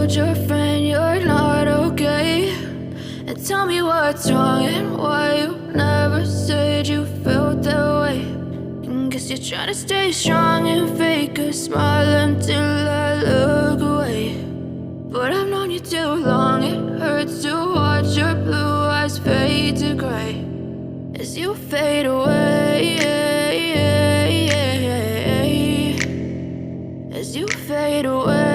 told your friend you're not okay? And tell me what's wrong and why you never said you felt that way. And guess you're trying to stay strong and fake a smile until I look away. But I've known you too long, it hurts to watch your blue eyes fade to gray as you fade away, as you fade away.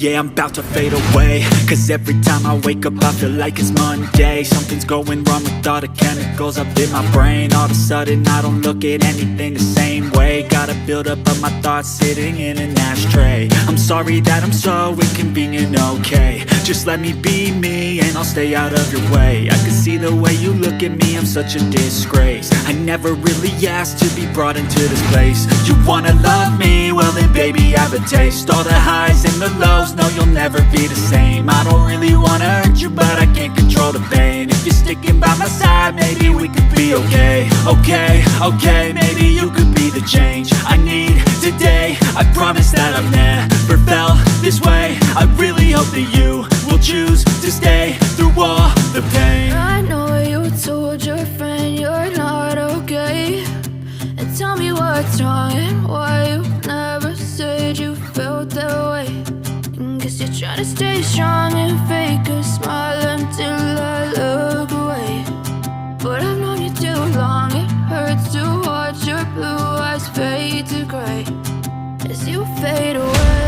Yeah, I'm about to fade away, cause every time I wake up I feel like it's Monday. Something's going wrong with all the chemicals up in my brain. All of a sudden I don't look at anything the same way. Got a buildup of my thoughts sitting in an ashtray. I'm sorry that I'm so inconvenient, okay? Just let me be me and I'll stay out of your way. I can see the way you look at me, I'm such a disgrace. I never really asked to be brought into this place. You wanna love me? Well then baby have a taste. All the highs and the lows, no you'll never be the same. I don't really wanna hurt you but I can't control the pain. If you're sticking by my side maybe we could be okay. Okay, maybe you could be the change I need today. I promise that I've never felt this way. I really hope that you will choose to stay through all the pain. I know you told your friend you're not okay. And tell me what's wrong and why you never said you felt that way. And guess you're trying to stay strong and fake a smile until I look away. But I've known you too long, it hurts to watch your blue eyes fade to gray as you fade away.